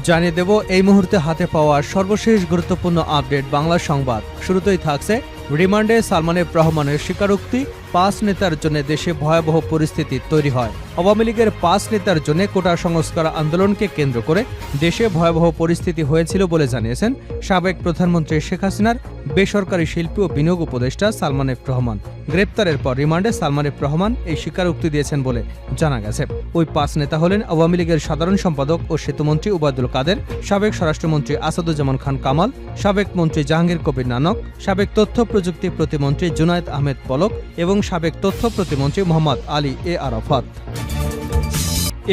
জানিয়ে দেব এই মুহূর্তে হাতে পাওয়া সর্বশেষ গুরুত্বপূর্ণ আপডেট বাংলা সংবাদ। শুরুতেই থাকছে রিমান্ডে সালমান এফ রহমানের স্বীকারোক্তি, ৫ নেতার জন্য দেশে ভয়াবহ পরিস্থিতি তৈরি হয়। আওয়ামী লীগের ৫ নেতার জন্য কোটা সংস্কার আন্দোলনকে কেন্দ্র করে দেশে ভয়াবহ পরিস্থিতি হয়েছিল বলে জানিয়েছেন সাবেক প্রধানমন্ত্রী শেখ হাসিনার বেসরকারি শিল্পী ও বিনিয়োগ উপদেষ্টা সালমান এফ রহমান। গ্রেপ্তারের পর রিমান্ডে সালমান এফ রহমান এই স্বীকারোক্তি দিয়েছেন বলে জানা গেছে। ওই ৫ নেতা হলেন আওয়ামী লীগের সাধারণ সম্পাদক ও সেতুমন্ত্রী ওবায়দুল কাদের, সাবেক স্বরাষ্ট্রমন্ত্রী আসাদুজ্জামান খান কামাল, সাবেক মন্ত্রী জাহাঙ্গীর কবির নানক, সাবেক তথ্য প্রযুক্তি প্রতিমন্ত্রী জুনায়েদ আহমেদ পলক এবং সাবেক তথ্য প্রতিমন্ত্রী মোহাম্মদ আলী এ আরাফাত।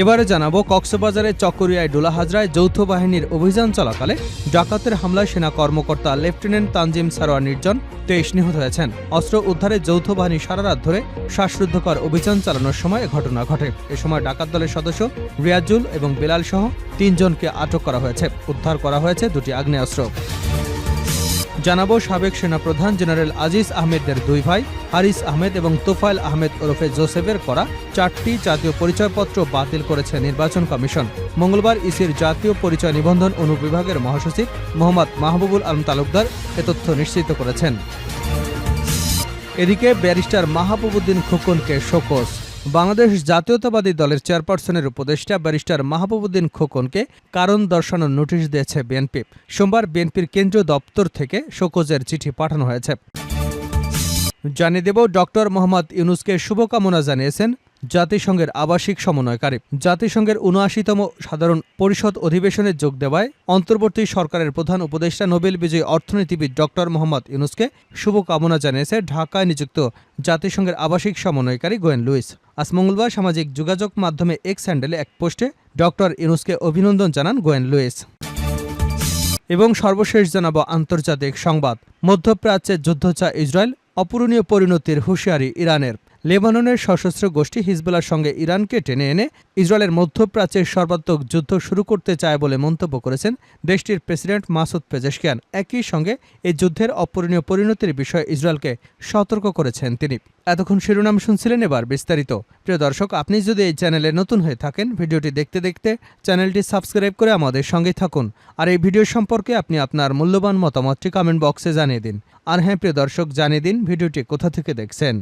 এবারে জানাবো কক্সবাজারের চকরিয়ায় ডোলা হাজরায় যৌথ বাহিনীর অভিযান চলাকালে ডাকাতের হামলায় সেনা কর্মকর্তা লেফটেন্যান্ট তানজিম সারোয়ার নির্জন 23 নিহত হয়েছেন। অস্ত্র উদ্ধারে যৌথ বাহিনী সারা রাত ধরে শ্বাসরুদ্ধকর অভিযান চালানোর সময় ঘটনা ঘটে। এ সময় ডাকাত দলের সদস্য রিয়াজুল এবং বেলাল সহ 3 জনকে আটক করা হয়েছে। উদ্ধার করা হয়েছে 2টি আগ্নেয়াস্ত্র। জানাবো সাবেক সেনাপ্রধান জেনারেল আজিজ আহমেদের 2 ভাই হারিস আহমেদ এবং তোফায়েল আহমেদ ওরফে জোসেফের করা 4টি জাতীয় পরিচয়পত্র বাতিল করেছে নির্বাচন কমিশন। মঙ্গলবার ইসির জাতীয় পরিচয় নিবন্ধন অনুবিভাগের মহাসচিব মোহাম্মদ মাহবুবুল আলম তালুকদার এ তথ্য নিশ্চিত করেছেন। এদিকে ব্যারিস্টার মাহবুবউদ্দিন খোকনকে শোকজ। বাংলাদেশ জাতীয়তাবাদী দলের চেয়ারপারসনের উপদেষ্টা ব্যারিস্টার মাহবুবউদ্দিন খোকনকে কারণ দর্শানোর নোটিশ দিয়েছে বিএনপি। সোমবার বিএনপির কেন্দ্রীয় দপ্তর থেকে শোকজের চিঠি পাঠানো হয়েছে। জানিয়ে দেব ডক্টর মোহাম্মদ ইউনূসকে শুভকামনা জানিয়েছেন জাতিসংঘের আবাসিক সমন্বয়কারী। জাতিসংঘের ৭৯তম সাধারণ পরিষদ অধিবেশনে যোগ দেওয়ায় অন্তর্বর্তী সরকারের প্রধান উপদেষ্টা নোবেল বিজয়ী অর্থনীতিবিদ ডক্টর মোহাম্মদ ইউনূসকে শুভকামনা জানিয়েছে ঢাকায় নিযুক্ত জাতিসংঘের আবাসিক সমন্বয়কারী গোয়েন লুইস। আজ মঙ্গলবার সামাজিক যোগাযোগ মাধ্যমে এক্স হ্যান্ডেলে এক পোস্টে ডক্টর ইউনূসকে অভিনন্দন জানান গোয়েন লুইস। এবং সর্বশেষ জানাবো আন্তর্জাতিক সংবাদ। মধ্যপ্রাচ্যে যুদ্ধ চায় ইসরায়েল, অপূরণীয় পরিণতির হুঁশিয়ারি ইরানের। লেবাননের সশস্ত্র গোষ্ঠী হিজবুল্লাহর সঙ্গে ইরানকে টেনে এনে ইসরায়েলের মধ্যপ্রাচ্যের সর্বাত্মক যুদ্ধ শুরু করতে চায় বলে মন্তব্য করেছেন দেশটির প্রেসিডেন্ট মাসুদ পেজেশকিয়ান। একই সঙ্গে এই যুদ্ধের অপূরণীয় পরিণতির বিষয়ে ইসরায়েলকে সতর্ক করেছেন তিনি। এতক্ষণ শিরোনাম শুনছিলেন, এবার বিস্তারিত। প্রিয় দর্শক, আপনি যদি এই চ্যানেলে নতুন হয়ে থাকেন, ভিডিওটি দেখতে দেখতে চ্যানেলটি সাবস্ক্রাইব করে আমাদের সঙ্গেই থাকুন। আর এই ভিডিও সম্পর্কে আপনি আপনার মূল্যবান মতামতটি কমেন্ট বক্সে জানিয়ে দিন। আর হ্যাঁ প্রিয় দর্শক, জানিয়ে দিন ভিডিওটি কোথা থেকে দেখছেন।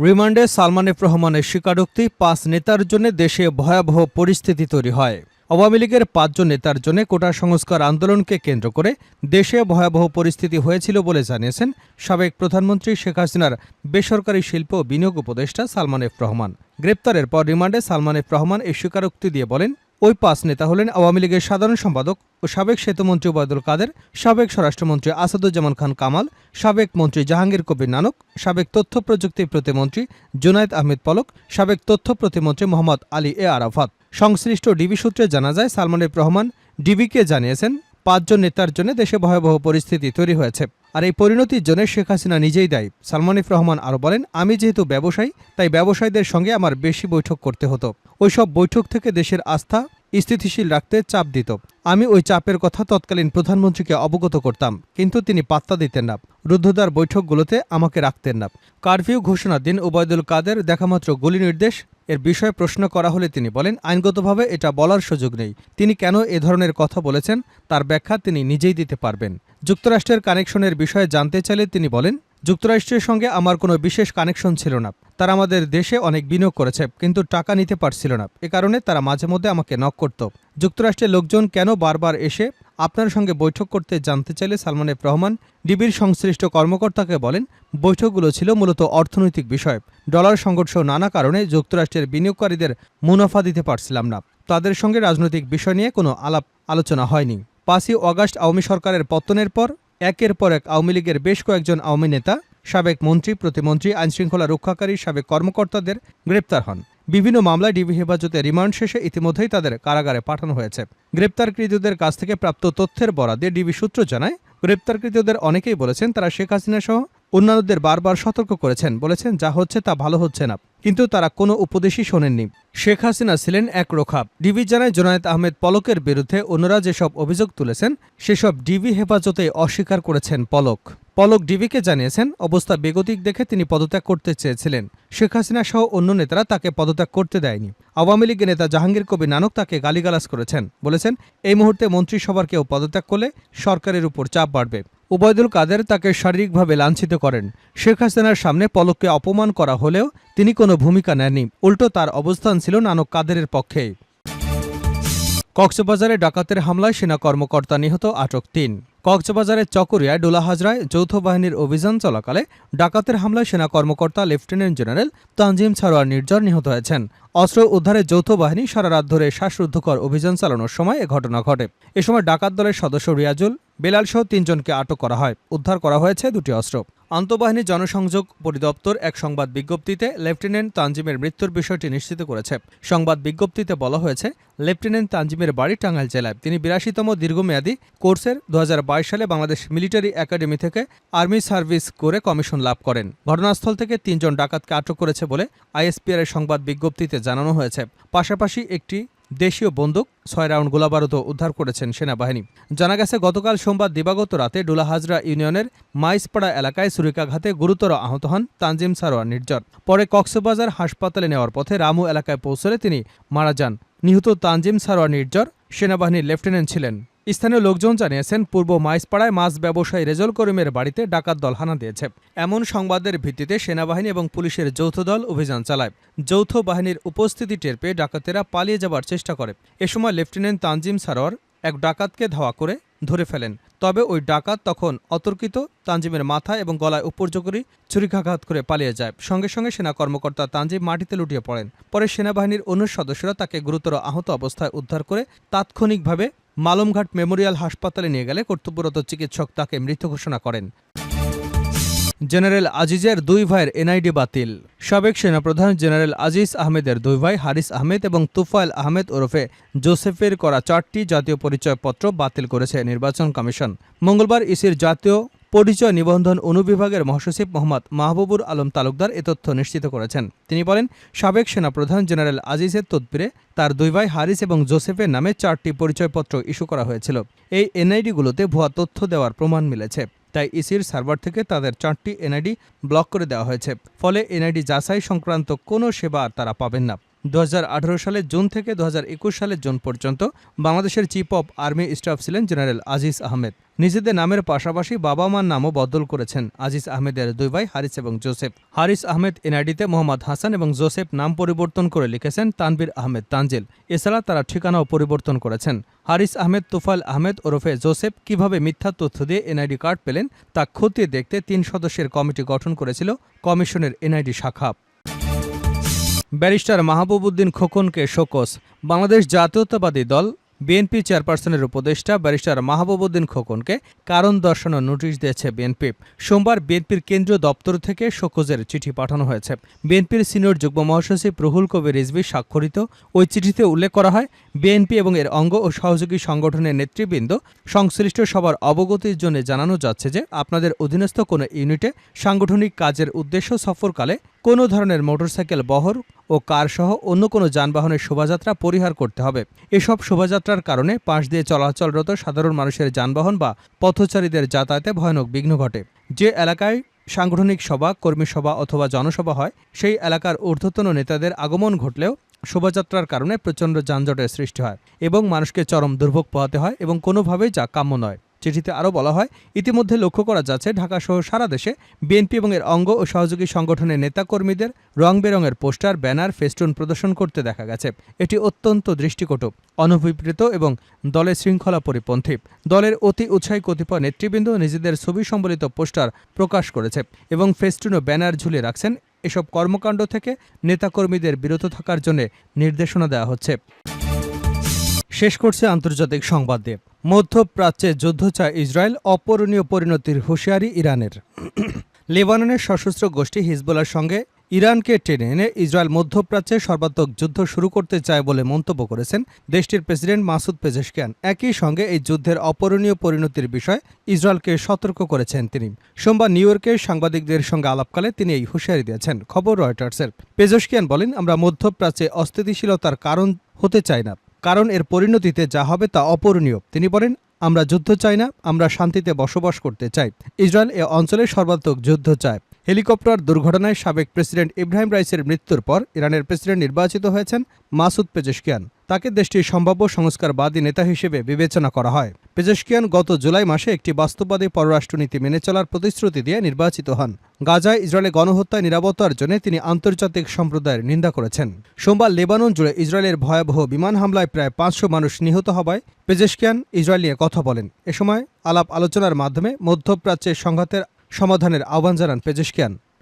রিমান্ডে সালমান এফ রহমানের স্বীকারোক্তি, ৫ নেতার জন্য দেশে ভয়াবহ পরিস্থিতি তৈরি হয়। আওয়ামী লীগের ৫ জন নেতার জন্য কোটা সংস্কার আন্দোলনকে কেন্দ্র করে দেশে ভয়াবহ পরিস্থিতি হয়েছিল বলে জানিয়েছেন সাবেক প্রধানমন্ত্রী শেখ হাসিনার বেসরকারি শিল্প ও বিনিয়োগ উপদেষ্টা সালমান এফ রহমান। গ্রেপ্তারের পর রিমান্ডে সালমান এফ রহমান এই স্বীকারোক্তি দিয়ে বলেন, ওই ৫ নেতা হলেন আওয়ামী লীগের সাধারণ সম্পাদক ও সাবেক সেতুমন্ত্রী ওবায়দুল কাদের, সাবেক স্বরাষ্ট্রমন্ত্রী আসাদুজ্জামান খান কামাল, সাবেক মন্ত্রী জাহাঙ্গীর কবির নানক, সাবেক তথ্য প্রযুক্তি প্রতিমন্ত্রী জুনায়েদ আহমেদ পলক, সাবেক তথ্য প্রতিমন্ত্রী মোহাম্মদ আলী এ আরাফাত। সংশ্লিষ্ট ডিবি সূত্রে জানা যায়, সালমান এফ রহমান ডিবিকে জানিয়েছেন ৫ জন নেতার জন্য দেশে ভয়াবহ পরিস্থিতি তৈরি হয়েছে, আর এই পরিণতির জন্য শেখ হাসিনা নিজেই দায়ী। সালমান এফ রহমান আরও বলেন, আমি যেহেতু ব্যবসায়ী, তাই ব্যবসায়ীদের সঙ্গে আমার বেশি বৈঠক করতে হতো। ওইসব বৈঠক থেকে দেশের আস্থা স্থিতিশীল রাখতে চাপ দিত। আমি ওই চাপের কথা তৎকালীন প্রধানমন্ত্রীকে অবগত করতাম, কিন্তু তিনি পাত্তা দিতেন না। রুদ্ধদ্বার বৈঠকগুলোতে আমাকে রাখতেন না। কারফিউ ঘোষণার দিন ওবায়দুল কাদের দেখামাত্র গুলি নির্দেশ এর বিষয়ে প্রশ্ন করা হলে তিনি বলেন, আইনগতভাবে এটা বলার সুযোগ নেই। তিনি কেন এ ধরনের কথা বলেছেন তার ব্যাখ্যা তিনি নিজেই দিতে পারবেন। যুক্তরাষ্ট্রের কানেকশনের বিষয়ে জানতে চাইলে তিনি বলেন, যুক্তরাষ্ট্রের সঙ্গে আমার কোনো বিশেষ কানেকশন ছিল না। তারা আমাদের দেশে অনেক বিনিয়োগ করেছে, কিন্তু টাকা নিতে পারছিল না। এ কারণে তারা মাঝে মধ্যে আমাকে নক করত। যুক্তরাষ্ট্রের লোকজন কেন বারবার এসে আপনার সঙ্গে বৈঠক করতে জানতে চাইলে সালমান এফ রহমান ডিবির সংশ্লিষ্ট কর্মকর্তাকে বলেন, বৈঠকগুলো ছিল মূলত অর্থনৈতিক বিষয়। ডলার সংঘর্ষ নানা কারণে যুক্তরাষ্ট্রের বিনিয়োগকারীদের মুনাফা দিতে পারছিলাম না। তাদের সঙ্গে রাজনৈতিক বিষয় নিয়ে কোনো আলোচনা হয়নি। ৫ই অগাস্ট আওয়ামী সরকারের পতনের পর একের পর এক আওয়ামী লীগের বেশ কয়েকজন আওয়ামী নেতা, সাবেক মন্ত্রী, প্রতিমন্ত্রী, আইনশৃঙ্খলা রক্ষাকারী সাবেক কর্মকর্তাদের গ্রেপ্তার হন। বিভিন্ন মামলায় ডিবি হেফাজতে রিমান্ড শেষে ইতিমধ্যেই তাদের কারাগারে পাঠানো হয়েছে। গ্রেপ্তারকৃতদের কাছ থেকে প্রাপ্ত তথ্যের বরাতে ডিবি সূত্র জানায়, গ্রেপ্তারকৃতদের অনেকেই বলেছেন তারা শেখ হাসিনা সহ অন্যান্যদের বারবার সতর্ক করেছেন, বলেছেন যা হচ্ছে তা ভালো হচ্ছে না, কিন্তু তারা কোনো উপদেশই শোনেননি। শেখ হাসিনা ছিলেন একরোখা। ডিবি জানায় জোনায়েদ আহমেদ পলকের বিরুদ্ধে অন্যরা যেসব অভিযোগ তুলেছেন সেসব ডিবি হেফাজতে অস্বীকার করেছেন পলক। পলক ডিবিকে জানিয়েছেন অবস্থা বেগতিক দেখে তিনি পদত্যাগ করতে চেয়েছিলেন। শেখ হাসিনা সহ অন্য নেতারা তাকে পদত্যাগ করতে দেয়নি। আওয়ামী লীগের নেতা জাহাঙ্গীর কবির নানক তাকে গালিগালাজ করেছেন, বলেছেন এই মুহূর্তে মন্ত্রিসভার কেউ পদত্যাগ করলে সরকারের উপর চাপ বাড়বে। ওবায়দুল কাদের তাকে শারীরিকভাবে লাঞ্ছিত করেন। শেখ হাসিনার সামনে পলককে অপমান করা হলেও তিনি কোনো ভূমিকা নেননি, উল্টো তার অবস্থান ছিল নানক কাদেরের পক্ষেই। কক্সবাজারে ডাকাতের হামলায় সেনা কর্মকর্তা নিহত, আটক ৩। কক্সবাজারের চকরিয়ায় ডোলা হাজরায় যৌথ বাহিনীর অভিযান চলাকালে ডাকাতের হামলায় সেনা কর্মকর্তা লেফটেন্যান্ট জেনারেল তানজিম সারোয়ার নির্ঝর নিহত হয়েছেন। অস্ত্র উদ্ধারে যৌথ বাহিনী সারা রাত ধরে শ্বাসরুদ্ধকর অভিযান চালানোর সময় এ ঘটনা ঘটে। এ সময় ডাকাত দলের সদস্য রিয়াজুল, বেলাল সহ ৩ জনকে আটক করা হয়। উদ্ধার করা হয়েছে ২টি অস্ত্র। আন্তঃবাহিনী জনসংযোগ পরিদপ্তর এক সংবাদ বিজ্ঞপ্তিতে লেফটেন্যান্ট তানজিমের মৃত্যুর বিষয়টি নিশ্চিত করেছে। সংবাদ বিজ্ঞপ্তিতে বলা হয়েছে, লেফটেন্যান্ট তানজিমের বাড়ি টাঙ্গাইল জেলায়। তিনি ৮২তম দীর্ঘমেয়াদী কোর্সের ২০২২ সালে বাংলাদেশ মিলিটারি একাডেমি থেকে আর্মি সার্ভিস করে কমিশন লাভ করেন। ঘটনাস্থল থেকে ৩ জন ডাকাতকে আটক করেছে বলে আইএসপিআর এর সংবাদ বিজ্ঞপ্তিতে জানানো হয়েছে। পাশাপাশি একটি দেশীয় বন্দুক, ৬ রাউন্ড গোলাবারুদও উদ্ধার করেছেন সেনাবাহিনী। জানা গেছে, গতকাল সোমবার দিবাগত রাতে ডোলা হাজরা ইউনিয়নের মাইসপাড়া এলাকায় ছুরিকাঘাতে গুরুতর আহত হন তানজিম সারোয়ার নির্ঝর। পরে কক্সবাজার হাসপাতালে নেওয়ার পথে রামু এলাকায় পৌঁছলে তিনি মারা যান। নিহত তানজিম সারোয়ার নির্ঝর সেনাবাহিনীর লেফটেন্যান্ট ছিলেন। স্থানীয় লোকজন জানিয়েছেন, পূর্ব মাইসপাড়ায় মাছ ব্যবসায়ী রেজল করিমের বাড়িতে ডাকাত দল হানা দিয়েছে। এমন সংবাদের ভিত্তিতে সেনাবাহিনী এবং পুলিশের যৌথ দল অভিযান চালায়। যৌথ বাহিনীর উপস্থিতি টের পেয়ে ডাকাতেরা পালিয়ে যাবার চেষ্টা করে। এ সময় লেফটেন্যান্ট তানজিম সারোয়ার এক ডাকাতকে ধাওয়া করে ধরে ফেলেন। তবে ওই ডাকাত তখন অতর্কিত তানজিমের মাথায় এবং গলায় উপর্যুপরি ছুরিকাঘাত করে পালিয়ে যায়। সঙ্গে সঙ্গে সেনা কর্মকর্তা তানজিম মাটিতে লুটিয়ে পড়েন। পরে সেনাবাহিনীর অন্য সদস্যরা তাকে গুরুতর আহত অবস্থায় উদ্ধার করে তাৎক্ষণিকভাবে মালমঘাট মেমোরিয়াল হাসপাতালে নিয়ে গেলে কর্তব্যরত চিকিৎসক তাকে মৃত ঘোষণা করেন। জেনারেল আজিজের ২ ভাইয়ের এনআইডি বাতিল। সাবেক সেনাপ্রধান জেনারেল আজিজ আহমেদের ২ ভাই হারিস আহমেদ এবং তুফাইল আহমেদ ওরফে জোসেফের করা ৪টি জাতীয় পরিচয়পত্র বাতিল করেছে নির্বাচন কমিশন। মঙ্গলবার ইসির জাতীয় পরিচয় নিবন্ধন অনুবিভাগের মহাসচিব মোহাম্মদ মাহবুবুর আলম তালুকদার এ তথ্য নিশ্চিত করেছেন। তিনি বলেন, সাবেক সেনাপ্রধান জেনারেল আজিজের তদবিরে তার ২ ভাই হারিস এবং জোসেফের নামে ৪টি পরিচয়পত্র ইস্যু করা হয়েছিল। এই এনআইডিগুলোতে ভুয়া তথ্য দেওয়ার প্রমাণ মিলেছে। তাই ইসির সার্ভার থেকে তাদের ৪টি এনআইডি ব্লক করে দেওয়া হয়েছে। ফলে এনআইডি যাচাই সংক্রান্ত কোনো সেবা আর তারা পাবেন না। ২০১৮ সালের জুন থেকে ২০২১ সালের জুন পর্যন্ত বাংলাদেশের চিফ অব আর্মি স্টাফ ছিলেন জেনারেল আজিজ আহমেদ। নিজেদের নামের পাশাপাশি বাবা মার নামও বদল করেছেন আজিজ আহমেদের ২ ভাই হারিস এবং জোসেফ। হারিস আহমেদ এনআইডিতে মোহাম্মদ হাসান এবং জোসেফ নাম পরিবর্তন করে লিখেছেন তানভীর আহমেদ তানজিল। এছাড়া তারা ঠিকানাও পরিবর্তন করেছেন। হারিস আহমেদ তুফাইল আহমেদ ওরফে জোসেফ কিভাবে মিথ্যা তথ্য দিয়ে এনআইডি কার্ড পেলেন তা খতিয়ে দেখতে ৩ সদস্যের কমিটি গঠন করেছিল কমিশনের এনআইডি শাখা। ব্যারিস্টার মাহবুব-উদ্দিন খোকনকে শোকজ। বাংলাদেশ জাতীয়তাবাদী দল বিএনপি চেয়ারপারসনের উপদেষ্টা ব্যারিস্টার মাহবুব-উদ্দিন খোকনকে কারণ দর্শানোর নোটিশ দিয়েছে বিএনপি। সোমবার বিএনপির কেন্দ্রীয় দপ্তর থেকে শোকজের চিঠি পাঠানো হয়েছে। বিএনপির সিনিয়র যুগ্ম মহাসচিব রুহুল কবির রিজভী স্বাক্ষরিত ওই চিঠিতে উল্লেখ করা হয়, বিএনপি এবং এর অঙ্গ ও সহযোগী সংগঠনের নেতৃবৃন্দ সংশ্লিষ্ট সবার অবগতির জন্য জানানো যাচ্ছে যে আপনাদের অধীনস্থ কোনো ইউনিটে সাংগঠনিক কাজের উদ্দেশ্য সফরকালে কোনো ধরনের মোটরসাইকেল বহর ও কার সহ অন্য কোনো যানবাহনের শোভাযাত্রা পরিহার করতে হবে। এসব শোভাযাত্রার কারণে পাশ দিয়ে চলাচলরত সাধারণ মানুষের যানবাহন বা পথচারীদের যাতায়াতে ভয়ানক বিঘ্ন ঘটে। যে এলাকায় সাংগঠনিক সভা, কর্মী সভা অথবা জনসভা হয়, সেই এলাকার ঊর্ধ্বতন নেতাদের আগমন ঘটলেও শোভাযাত্রার কারণে প্রচণ্ড যানজটের সৃষ্টি হয় এবং মানুষকে চরম দুর্ভোগ পোহাতে হয় এবং কোনোভাবেই যা কাম্য নয়। চিঠিতে আরও বলা হয়, ইতিমধ্যে লক্ষ্য করা যাচ্ছে ঢাকাসহ সারা দেশে বিএনপি এবং এর অঙ্গ ও সহযোগী সংগঠনের নেতাকর্মীদের রং বেরঙের পোস্টার, ব্যানার, ফেস্টুন প্রদর্শন করতে দেখা গেছে। এটি অত্যন্ত দৃষ্টিকটু, অনভিপ্রেত এবং দলের শৃঙ্খলা পরিপন্থী। দলের অতি উৎসাহী কতিপয় নেতৃবৃন্দ নিজেদের ছবি সম্বলিত পোস্টার প্রকাশ করেছে এবং ফেস্টুন ও ব্যানার ঝুলিয়ে রাখছেন। এসব কর্মকাণ্ড থেকে নেতাকর্মীদের বিরত থাকার জন্য নির্দেশনা দেওয়া হচ্ছে। শেষ করছে আন্তর্জাতিক সংবাদ দিয়ে। মধ্যপ্রাচ্যে যুদ্ধ চায় ইসরায়েল, অপূরণীয় পরিণতির হুঁশিয়ারি ইরানের। লেবাননের সশস্ত্র গোষ্ঠী হিজবুল্লাহর সঙ্গে ইরানকে টেনে এনে ইসরায়েল মধ্যপ্রাচ্যে সর্বাত্মক যুদ্ধ শুরু করতে চায় বলে মন্তব্য করেছেন দেশটির প্রেসিডেন্ট মাসুদ পেজেশকিয়ান। একই সঙ্গে এই যুদ্ধের অপূরণীয় পরিণতির বিষয়ে ইসরায়েলকে সতর্ক করেছেন তিনি। সোমবার নিউ ইয়র্কে সাংবাদিকদের সঙ্গে আলাপকালে তিনি এই হুঁশিয়ারি দিয়েছেন। খবর রয়টার্সের। পেজেশকিয়ান বলেন, আমরা মধ্যপ্রাচ্যে অস্থিতিশীলতার কারণ হতে চাই না, কারণ এর পরিণতিতে যা হবে তা অপূরণীয়। তিনি বলেন, আমরা যুদ্ধ চাই না, আমরা শান্তিতে বসবাস করতে চাই। ইসরায়েল এ অঞ্চলে সর্বাত্মক যুদ্ধ চায়। হেলিকপ্টার দুর্ঘটনায় সাবেক প্রেসিডেন্ট ইব্রাহিম রাইসের মৃত্যুর পর ইরানের প্রেসিডেন্ট নির্বাচিত হয়েছেন মাসুদ পেজেশকিয়ান। তাকে দেশটির সম্ভাব্য সংস্কারবাদী নেতা হিসেবে বিবেচনা করা হয়। পেজেশকিয়ান গত জুলাই মাসে একটি বাস্তববাদী পররাষ্ট্রনীতি মেনে চলার প্রতিশ্রুতি দিয়ে নির্বাচিত হন। গাজায় ইসরায়েলের গণহত্যায় নিরাপত্তার জন্য তিনি আন্তর্জাতিক সম্প্রদায়ের নিন্দা করেছেন। সোমবার লেবানন জুড়ে ইসরায়েলের ভয়াবহ বিমান হামলায় প্রায় 500 মানুষ নিহত হওয়ায় পেজেশকিয়ান ইসরায়েল নিয়ে কথা বলেন। এ সময় আলাপ আলোচনার মাধ্যমে মধ্যপ্রাচ্যের সংঘাতের সমাধানের আহ্বান জানান পেজেশকিয়ান।